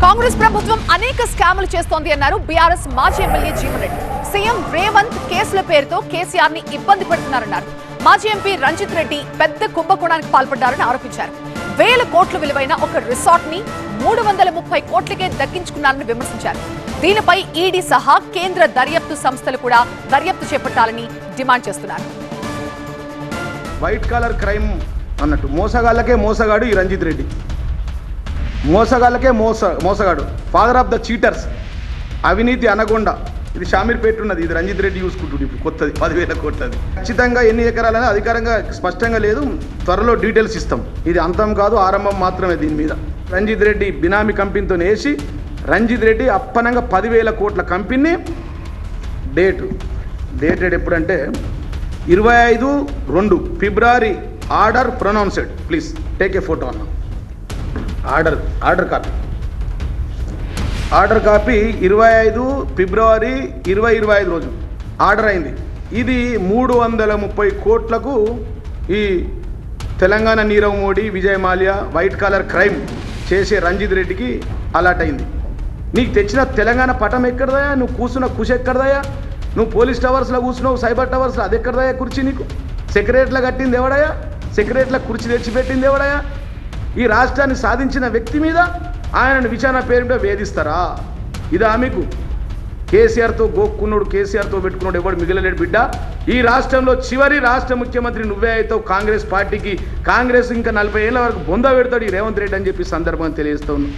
కాంగ్రెస్ ప్రభుత్వం అనేక స్కాములు చేస్తోంది అన్నారు బీఆర్ఎస్ మాజీ ఎమ్మెల్యే జీవన్ రెడ్డి. సీఎం రేవంత్ కేసుల పేరుతో కేసీఆర్ ని ఇబ్బంది పెడుతున్నారన్నారు. మాజీ ఎంపీ రంజిత్ రెడ్డి పెద్ద కుంభకోణానికి పాల్పడ్డారని ఆరోపించారు. 1000 కోట్ల విలువైన ఒక రిసార్ట్ ని 330 కోట్లకే దక్కించుకున్నారని విమర్శించారు. దీనిపై ఈడీ సహా కేంద్ర దర్యాప్తు సంస్థలు కూడా దర్యాప్తు చేపట్టాలని డిమాండ్ చేస్తున్నారు. వైట్ కాలర్ క్రైమ్ అన్నట్టు మోసగాళ్ళకే మోసగాడు ఈ రంజిత్ రెడ్డి. మోసగాళ్ళకే మోసగాడు, ఫాదర్ ఆఫ్ ద చీటర్స్, అవినీతి అనగొండ. ఇది షామీర్పేట ఉన్నది, ఇది రంజిత్ రెడ్డి చూసుకుంటుంది. ఇప్పుడు కొత్తది 10,000 కోట్లది. ఖచ్చితంగా ఎన్ని ఎకరాలని అధికారంగా స్పష్టంగా లేదు, త్వరలో డీటెయిల్స్ ఇస్తాం. ఇది అంతం కాదు, ఆరంభం మాత్రమే. దీని మీద రంజిత్ రెడ్డి బినామీ కంపెనీతో వేసి రంజిత్ రెడ్డి అప్పనంగా 10,000 కోట్ల కంపెనీ డేటెడ్ ఎప్పుడంటే 25/2 ఫిబ్రవరి. Order pronounced, please take a photo అన్న. ఆర్డర్ కాపీ 25 ఫిబ్రవరి 2025 రోజు ఆర్డర్ అయింది. ఇది 330 కోట్లకు ఈ Telangana Nirav Modi, Vijay Mallya white collar crime చేసే రంజిత్ రెడ్డికి అలాట్ అయింది. నీకు తెచ్చిన తెలంగాణ పటం ఎక్కడదయా? నువ్వు కూర్చున్న కుష ఎక్కడదయా? నువ్వు పోలీస్ టవర్స్లో కూర్చున్నావు, సైబర్ టవర్స్లో, అది ఎక్కడదయా కుర్చీ? నీకు సెక్రటరీలో కట్టింది ఎవడయా? సెక్రటరీలో కుర్చీ తెచ్చిపెట్టింది ఎవడయా? ఈ రాష్ట్రాన్ని సాధించిన వ్యక్తి మీద ఆయనను విచారణ పేరుతో వేధిస్తారా? ఇదా మీకు? కేసీఆర్తో గోక్కున్నాడు, కేసీఆర్తో పెట్టుకున్నాడు, ఎవడు మిగిలలేడు బిడ్డ. ఈ రాష్ట్రంలో చివరి రాష్ట్ర ముఖ్యమంత్రి నువ్వే అవుతావు. కాంగ్రెస్ పార్టీకి, కాంగ్రెస్ ఇంకా 40 ఏళ్ళ వరకు బొంద పెడతాడు ఈ రేవంత్ రెడ్డి అని చెప్పి సందర్భంగా తెలియజేస్తా ఉన్నాను.